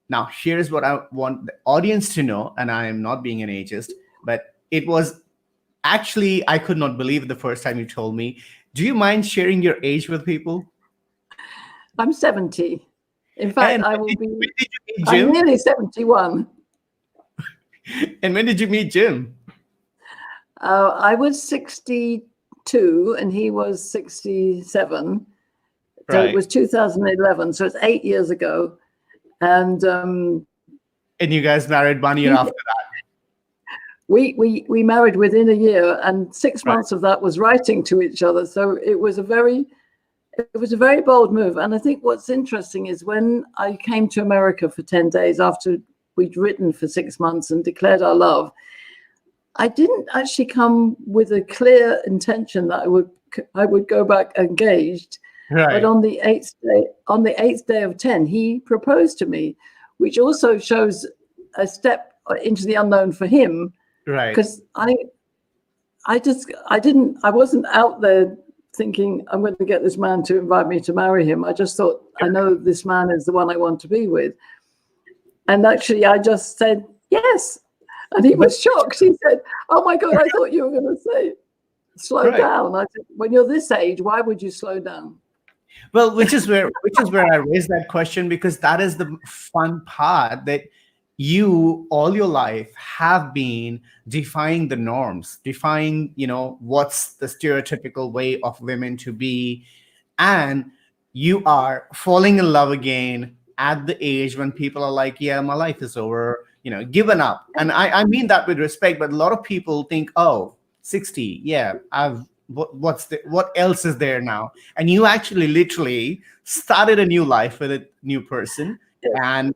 now here's what I want the audience to know, and I am not being an ageist, but it was actually, I could not believe it the first time you told me. Do you mind sharing your age with people? I'm 70. In fact, And I when will did, be, when did you meet I'm Jim? nearly 71. And when did you meet Jim? I was 62 and he was 67. So it Right. was 2011. So it's 8 years ago. And And you guys married 1 year he, after that. we married within a year, and 6 Right. months of that was writing to each other. So it was a very bold move. And I think what's interesting is when I came to America for 10 days after we'd written for 6 months and declared our love, I didn't actually come with a clear intention that I would go back engaged. But Right. on the eighth day of 10, he proposed to me, which also shows a step into the unknown for him, Right. because I wasn't out there thinking I'm going to get this man to invite me to marry him. I just thought, I know this man is the one I want to be with. And actually, I just said yes. And he was shocked. He said, oh my God, I thought you were going to say slow Right. down. I said, when you're this age, why would you slow down? Well, which is where I raised that question, because that is the fun part, that you all your life have been defying the norms, defying, what's the stereotypical way of women to be, and you are falling in love again at the age when people are like, yeah, my life is over, given up. And I mean that with respect, but a lot of people think, oh, 60, yeah, what else is there now? And you actually literally started a new life with a new person Yes. and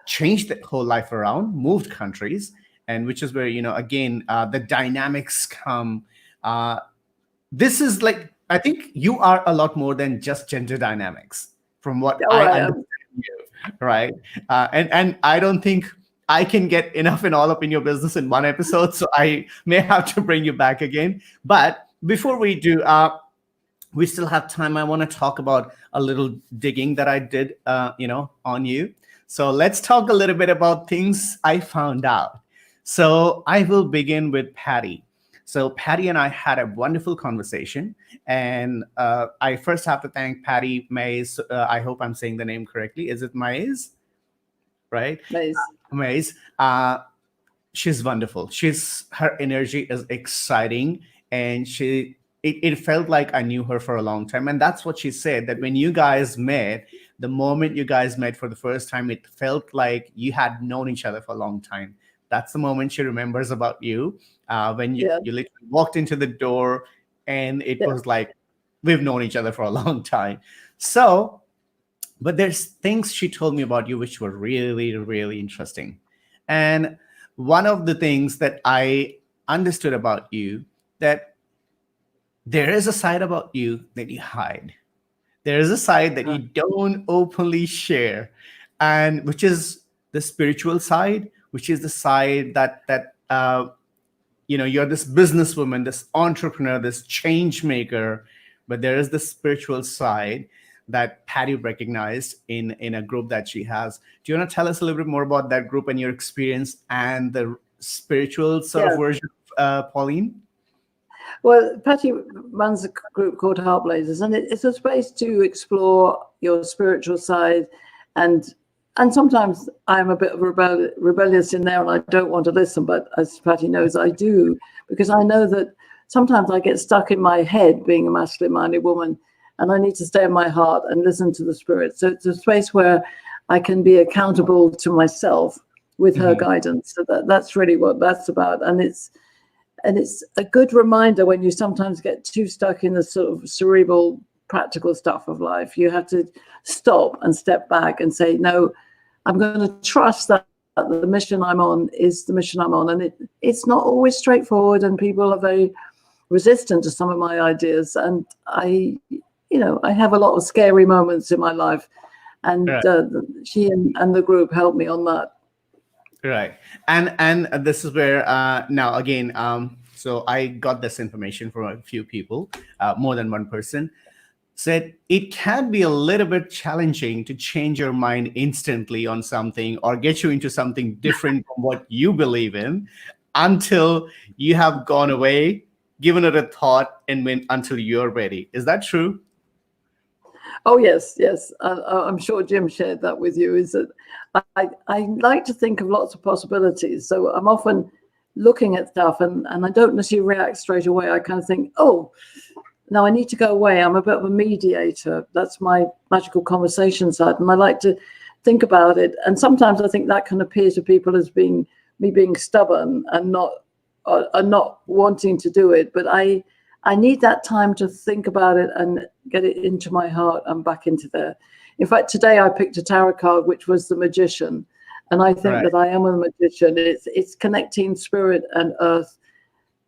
changed the whole life around, moved countries, and which is where, again, the dynamics come. This is like, I think you are a lot more than just gender dynamics, from what Oh, I I understand am. you, right? And I don't think I can get enough and all up in your business in one episode, so I may have to bring you back again. But before we do, we still have time. I want to talk about a little digging that I did, on you. So let's talk a little bit about things I found out. So I will begin with Patty. So Patty and I had a wonderful conversation, and I first have to thank Patty Mays. I hope I'm saying the name correctly. Is it Mays? Right? Nice. Mays. She's wonderful. Her energy is exciting, and it felt like I knew her for a long time. And that's what she said, that when you guys met, the moment you guys met for the first time, it felt like you had known each other for a long time. That's the moment she remembers about you, when you Yeah. literally walked into the door, and it Yeah. was like we've known each other for a long time. So, but there's things she told me about you which were really, really interesting. And one of the things that I understood about you, that there is a side about you that you hide. There is a side that you don't openly share, and which is the spiritual side, which is the side that you're this businesswoman, this entrepreneur, this change maker, but there is the spiritual side that Patty recognized in a group that she has. Do you want to tell us a little bit more about that group and your experience and the spiritual sort of Yeah. version of Pauline? Well, Patty runs a group called Heartblazers, and it's a space to explore your spiritual side, and sometimes I'm a bit of rebellious in there, and I don't want to listen. But as Patty knows, I do, because I know that sometimes I get stuck in my head being a masculine-minded woman, and I need to stay in my heart and listen to the spirit. So it's a space where I can be accountable to myself with her guidance. So that's really what that's about, and it's a good reminder when you sometimes get too stuck in the sort of cerebral, practical stuff of life. You have to stop and step back and say, no, I'm going to trust that the mission I'm on is the mission I'm on. And it's not always straightforward, and people are very resistant to some of my ideas. And I have a lot of scary moments in my life. And she and the group helped me on that. Right. And this is where now again, so I got this information from a few people, more than one person, said it can be a little bit challenging to change your mind instantly on something or get you into something different from what you believe in until you have gone away, given it a thought, and until you're ready. Is that true? Oh, yes. I'm sure Jim shared that with you, is that I like to think of lots of possibilities. So I'm often looking at stuff and I don't necessarily react straight away. I kind of think, oh, no, I need to go away. I'm a bit of a mediator. That's my magical conversation side. And I like to think about it. And sometimes I think that can appear to people as being me being stubborn and not wanting to do it. But I need that time to think about it and get it into my heart and back into there. In fact, today I picked a tarot card, which was the Magician. And I think that I am a magician. It's connecting spirit and earth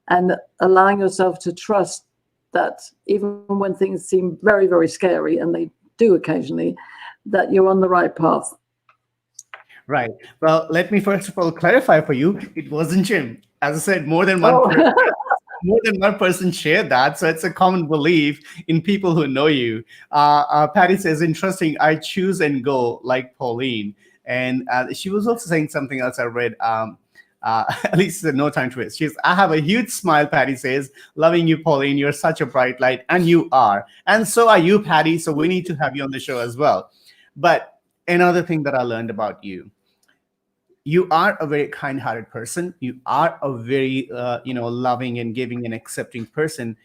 and allowing yourself to trust that even when things seem very, very scary, and they do occasionally, that you're on the right path. Right. Well, let me first of all clarify for you. It wasn't Jim. As I said, more than one person shared that. So it's a common belief in people who know you. Patty says, interesting. I choose and go like Pauline. And she was also saying something else I read. At least no time to waste. I have a huge smile, Patty says. Loving you, Pauline. You're such a bright light. And you are. And so are you, Patty. So we need to have you on the show as well. But another thing that I learned about you, you are a very kind-hearted person. You are a very, loving and giving and accepting person.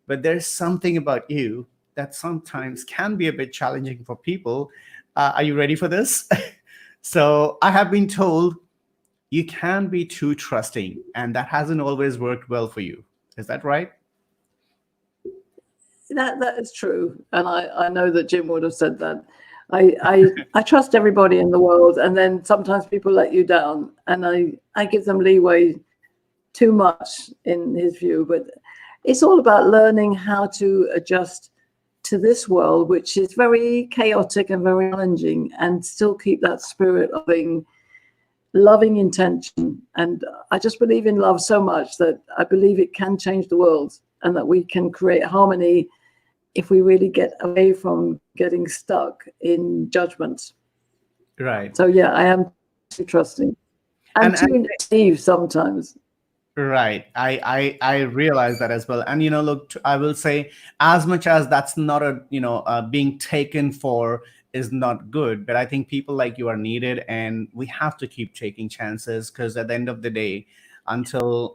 But there's something about you that sometimes can be a bit challenging for people. Are you ready for this? So I have been told you can be too trusting, and that hasn't always worked well for you. Is that right? That is true. And I know that Jim would have said that. I trust everybody in the world, and then sometimes people let you down, and I give them leeway too much in his view. But it's all about learning how to adjust to this world, which is very chaotic and very challenging, and still keep that spirit of being loving intention. And I just believe in love so much that I believe it can change the world, and that we can create harmony if we really get away from getting stuck in judgment. Right. So yeah, I am too trusting and too naive sometimes. Right. I realize that as well. And, look, I will say, as much as that's not being taken for is not good, but I think people like you are needed, and we have to keep taking chances, because at the end of the day, until,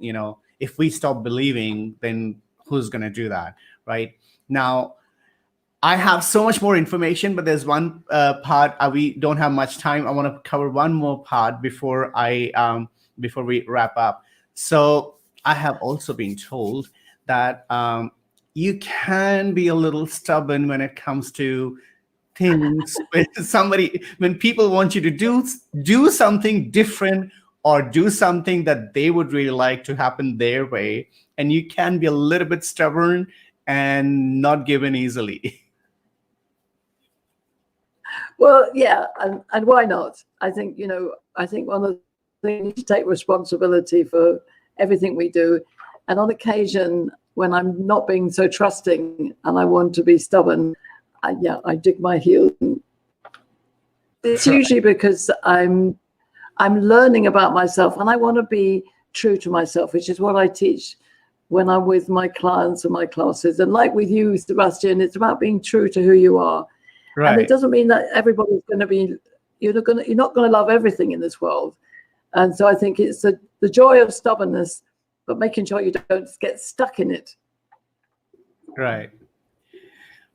if we stop believing, then who's going to do that? Right. Now, I have so much more information, but there's one part we don't have much time. I want to cover one more part before we wrap up. So I have also been told that you can be a little stubborn when it comes to things. When people want you to do something different or do something that they would really like to happen their way, and you can be a little bit stubborn and not give in easily. Well, yeah, and why not? I think one of the things, we need to take responsibility for everything we do, and on occasion when I'm not being so trusting and I want to be stubborn, I dig my heels. It's usually because I'm learning about myself and I want to be true to myself, which is what I teach when I'm with my clients and my classes. And like with you, Sebastian, it's about being true to who you are. Right. And it doesn't mean that everybody's going to be, you're not going to love everything in this world. And so I think it's the joy of stubbornness, but making sure you don't get stuck in it. Right.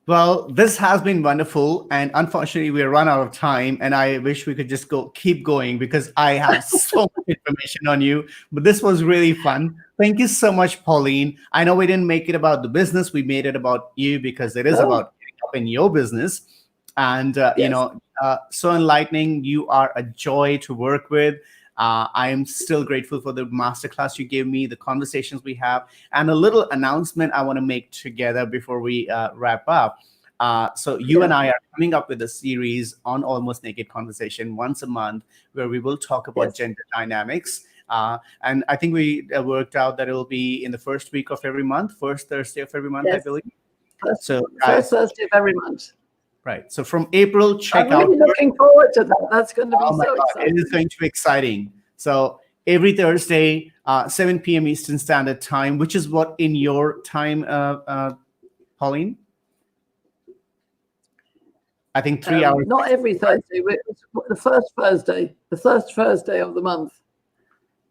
Well, this has been wonderful, and unfortunately, we run out of time. And I wish we could just keep going because I have so much information on you. But this was really fun. Thank you so much, Pauline. I know we didn't make it about the business; we made it about you because it is about getting up in your business. And so enlightening. You are a joy to work with. I am still grateful for the masterclass you gave me, the conversations we have, and a little announcement I want to make together before we wrap up. So you and I are coming up with a series on Almost Naked Conversation once a month where we will talk about gender dynamics. And I think we worked out that it will be in the first week of every month, first Thursday of every month, I believe. First Thursday of every month. Right. So from April, check out. I'm really looking forward to that. That's going to be so exciting. It is going to be exciting. So every Thursday, 7 p.m. Eastern Standard Time, which is what in your time, Pauline? I think 3 hours. Not every Thursday, but the first Thursday of the month.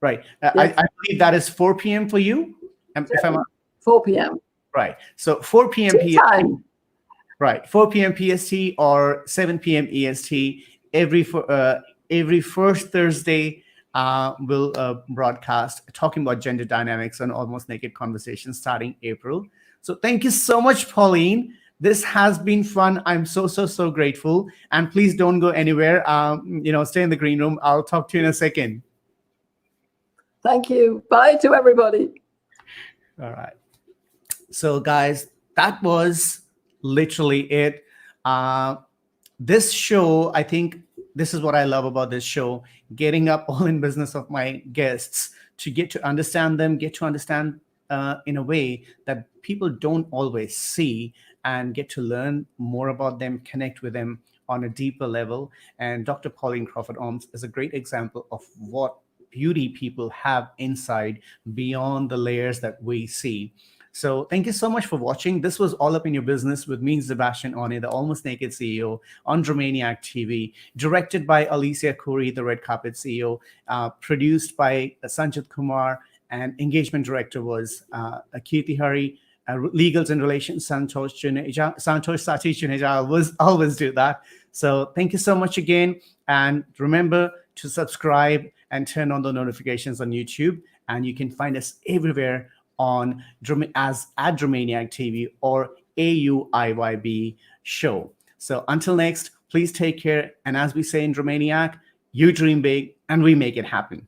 Right. I believe that is 4 p.m. for you. If I'm 4 p.m. Right. So 4 p.m. time. Right, 4 p.m. PST or 7 p.m. EST every first Thursday. We'll broadcast talking about gender dynamics and Almost Naked Conversations starting April. So thank you so much, Pauline. This has been fun. I'm so grateful. And please don't go anywhere. Stay in the green room. I'll talk to you in a second. Thank you. Bye to everybody. All right. So guys, that was literally it. This show, I think this is what I love about this show, getting up all in business of my guests to get to understand them, in a way that people don't always see, and get to learn more about them, connect with them on a deeper level. And Dr. Pauline Crawford-Omps is a great example of what beauty people have inside beyond the layers that we see. So thank you so much for watching. This was All Up in Your Business with me, Sebastian Oni, the Almost Naked CEO on Dreamaniac TV, directed by Alicia Khoury, the Red Carpet CEO, produced by Sanjit Kumar, and engagement director was Kirti Hari, legals and relations, Santosh Satish Juneja. I always do that. So thank you so much again. And remember to subscribe and turn on the notifications on YouTube. And you can find us everywhere on at Dreamaniac TV or AUIYB show. So until next, please take care. And as we say in Dreamaniac, you dream big and we make it happen.